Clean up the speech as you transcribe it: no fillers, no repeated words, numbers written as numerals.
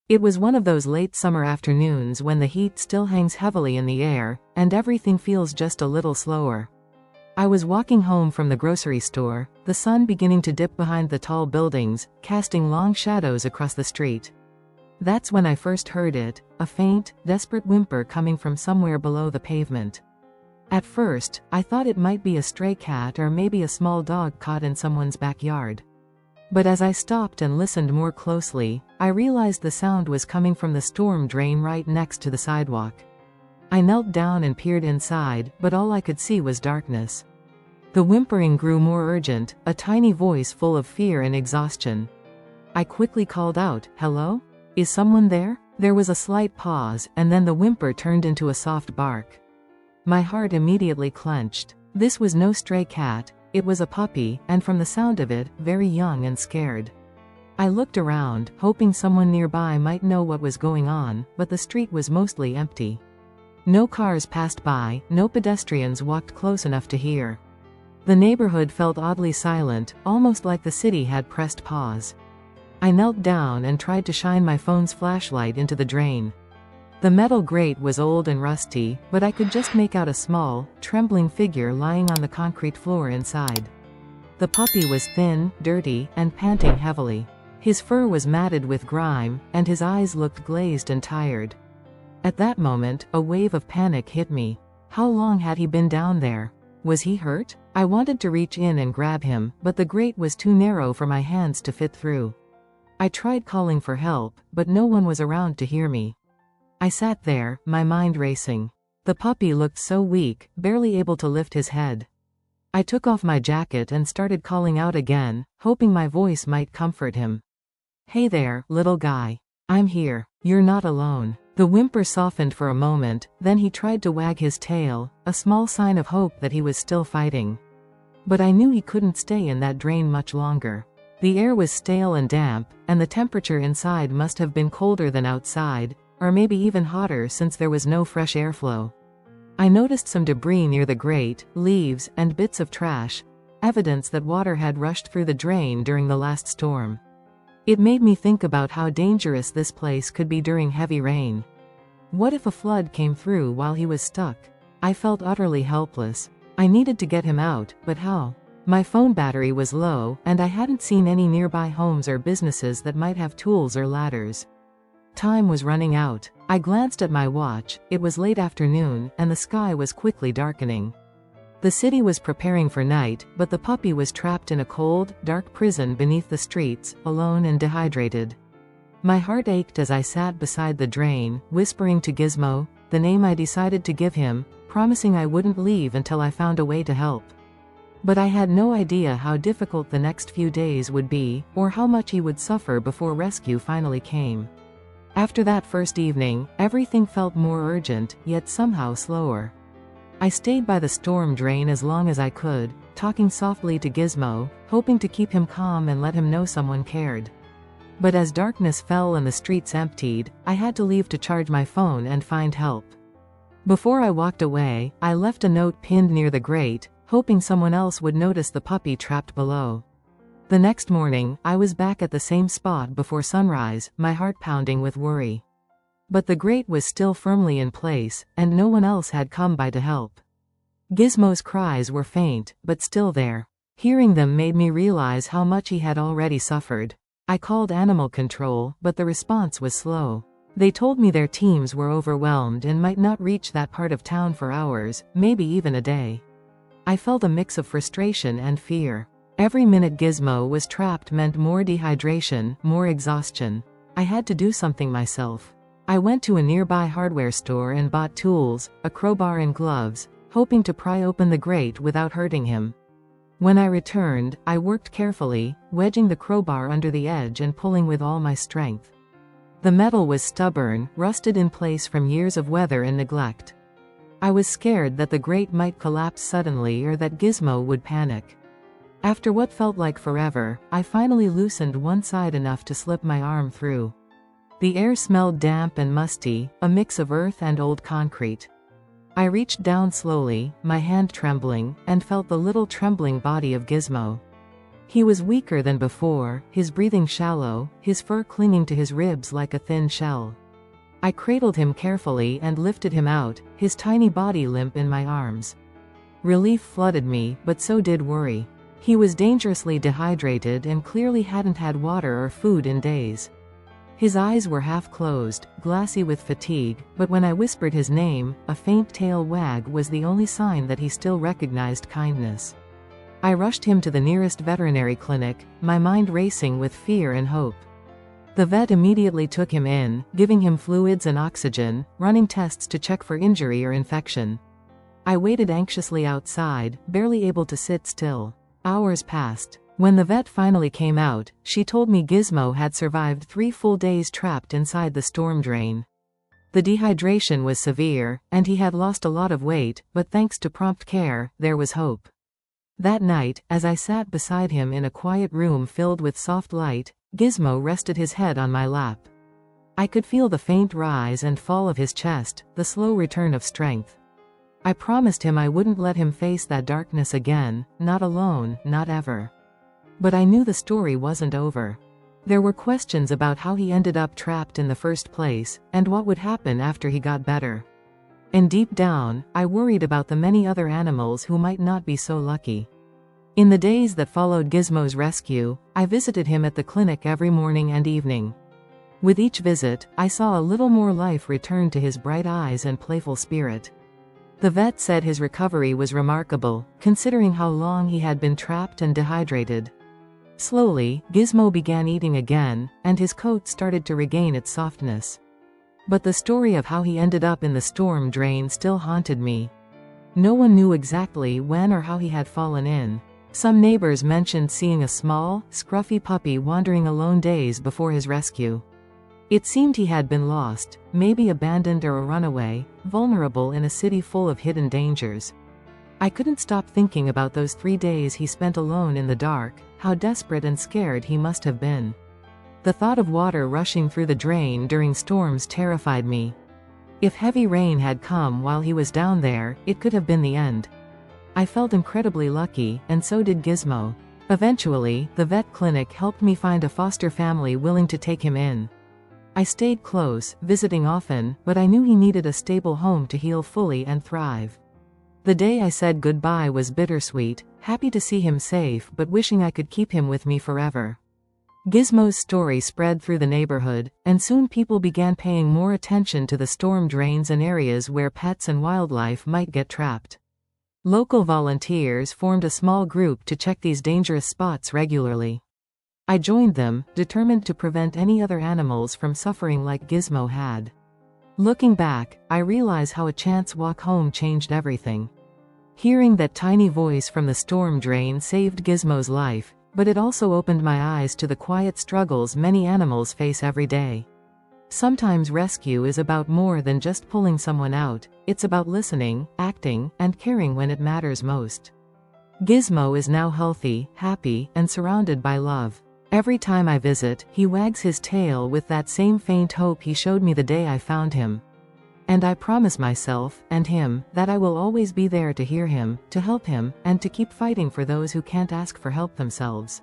It was one of those late summer afternoons when the heat still hangs heavily in the air, and everything feels just a little slower. I was walking home from the grocery store, the sun beginning to dip behind the tall buildings, casting long shadows across the street. That's when I first heard it, a faint, desperate whimper coming from somewhere below the pavement. At first, I thought it might be a stray cat or maybe a small dog caught in someone's backyard. But as I stopped and listened more closely, I realized the sound was coming from the storm drain right next to the sidewalk. I knelt down and peered inside, but all I could see was darkness. The whimpering grew more urgent, a tiny voice full of fear and exhaustion. I quickly called out, "Hello? Is someone there?" There was a slight pause, and then the whimper turned into a soft bark. My heart immediately clenched. This was no stray cat, it was a puppy, and from the sound of it, very young and scared. I looked around, hoping someone nearby might know what was going on, but the street was mostly empty. No cars passed by, no pedestrians walked close enough to hear. The neighborhood felt oddly silent, almost like the city had pressed pause. I knelt down and tried to shine my phone's flashlight into the drain. The metal grate was old and rusty, but I could just make out a small, trembling figure lying on the concrete floor inside. The puppy was thin, dirty, and panting heavily. His fur was matted with grime, and his eyes looked glazed and tired. At that moment, a wave of panic hit me. How long had he been down there? Was he hurt? I wanted to reach in and grab him, but the grate was too narrow for my hands to fit through. I tried calling for help, but no one was around to hear me. I sat there, my mind racing. The puppy looked so weak, barely able to lift his head. I took off my jacket and started calling out again, hoping my voice might comfort him. "Hey there, little guy. I'm here. You're not alone." The whimper softened for a moment, then he tried to wag his tail, a small sign of hope that he was still fighting. But I knew he couldn't stay in that drain much longer. The air was stale and damp, and the temperature inside must have been colder than outside, or maybe even hotter since there was no fresh airflow. I noticed some debris near the grate, leaves, and bits of trash, evidence that water had rushed through the drain during the last storm. It made me think about how dangerous this place could be during heavy rain. What if a flood came through while he was stuck? I felt utterly helpless. I needed to get him out, but how? My phone battery was low, and I hadn't seen any nearby homes or businesses that might have tools or ladders. Time was running out. I glanced at my watch, it was late afternoon, and the sky was quickly darkening. The city was preparing for night, but the puppy was trapped in a cold, dark prison beneath the streets, alone and dehydrated. My heart ached as I sat beside the drain, whispering to Gizmo, the name I decided to give him, promising I wouldn't leave until I found a way to help. But I had no idea how difficult the next few days would be, or how much he would suffer before rescue finally came. After that first evening, everything felt more urgent, yet somehow slower. I stayed by the storm drain as long as I could, talking softly to Gizmo, hoping to keep him calm and let him know someone cared. But as darkness fell and the streets emptied, I had to leave to charge my phone and find help. Before I walked away, I left a note pinned near the grate, hoping someone else would notice the puppy trapped below. The next morning, I was back at the same spot before sunrise, my heart pounding with worry. But the grate was still firmly in place, and no one else had come by to help. Gizmo's cries were faint, but still there. Hearing them made me realize how much he had already suffered. I called animal control, but the response was slow. They told me their teams were overwhelmed and might not reach that part of town for hours, maybe even a day. I felt a mix of frustration and fear. Every minute Gizmo was trapped meant more dehydration, more exhaustion. I had to do something myself. I went to a nearby hardware store and bought tools, a crowbar and gloves, hoping to pry open the grate without hurting him. When I returned, I worked carefully, wedging the crowbar under the edge and pulling with all my strength. The metal was stubborn, rusted in place from years of weather and neglect. I was scared that the grate might collapse suddenly or that Gizmo would panic. After what felt like forever, I finally loosened one side enough to slip my arm through. The air smelled damp and musty, a mix of earth and old concrete. I reached down slowly, my hand trembling, and felt the little trembling body of Gizmo. He was weaker than before, his breathing shallow, his fur clinging to his ribs like a thin shell. I cradled him carefully and lifted him out, his tiny body limp in my arms. Relief flooded me, but so did worry. He was dangerously dehydrated and clearly hadn't had water or food in days. His eyes were half closed, glassy with fatigue, but when I whispered his name, a faint tail wag was the only sign that he still recognized kindness. I rushed him to the nearest veterinary clinic, my mind racing with fear and hope. The vet immediately took him in, giving him fluids and oxygen, running tests to check for injury or infection. I waited anxiously outside, barely able to sit still. Hours passed. When the vet finally came out, she told me Gizmo had survived 3 full days trapped inside the storm drain. The dehydration was severe, and he had lost a lot of weight, but thanks to prompt care, there was hope. That night, as I sat beside him in a quiet room filled with soft light, Gizmo rested his head on my lap. I could feel the faint rise and fall of his chest, the slow return of strength. I promised him I wouldn't let him face that darkness again, not alone, not ever. But I knew the story wasn't over. There were questions about how he ended up trapped in the first place, and what would happen after he got better. And deep down, I worried about the many other animals who might not be so lucky. In the days that followed Gizmo's rescue, I visited him at the clinic every morning and evening. With each visit, I saw a little more life return to his bright eyes and playful spirit. The vet said his recovery was remarkable, considering how long he had been trapped and dehydrated. Slowly, Gizmo began eating again, and his coat started to regain its softness. But the story of how he ended up in the storm drain still haunted me. No one knew exactly when or how he had fallen in. Some neighbors mentioned seeing a small, scruffy puppy wandering alone days before his rescue. It seemed he had been lost, maybe abandoned or a runaway, vulnerable in a city full of hidden dangers. I couldn't stop thinking about those 3 days he spent alone in the dark, how desperate and scared he must have been. The thought of water rushing through the drain during storms terrified me. If heavy rain had come while he was down there, it could have been the end. I felt incredibly lucky, and so did Gizmo. Eventually, the vet clinic helped me find a foster family willing to take him in. I stayed close, visiting often, but I knew he needed a stable home to heal fully and thrive. The day I said goodbye was bittersweet, happy to see him safe but wishing I could keep him with me forever. Gizmo's story spread through the neighborhood, and soon people began paying more attention to the storm drains and areas where pets and wildlife might get trapped. Local volunteers formed a small group to check these dangerous spots regularly. I joined them, determined to prevent any other animals from suffering like Gizmo had. Looking back, I realize how a chance walk home changed everything. Hearing that tiny voice from the storm drain saved Gizmo's life, but it also opened my eyes to the quiet struggles many animals face every day. Sometimes rescue is about more than just pulling someone out, it's about listening, acting, and caring when it matters most. Gizmo is now healthy, happy, and surrounded by love. Every time I visit, he wags his tail with that same faint hope he showed me the day I found him. And I promise myself, and him, that I will always be there to hear him, to help him, and to keep fighting for those who can't ask for help themselves.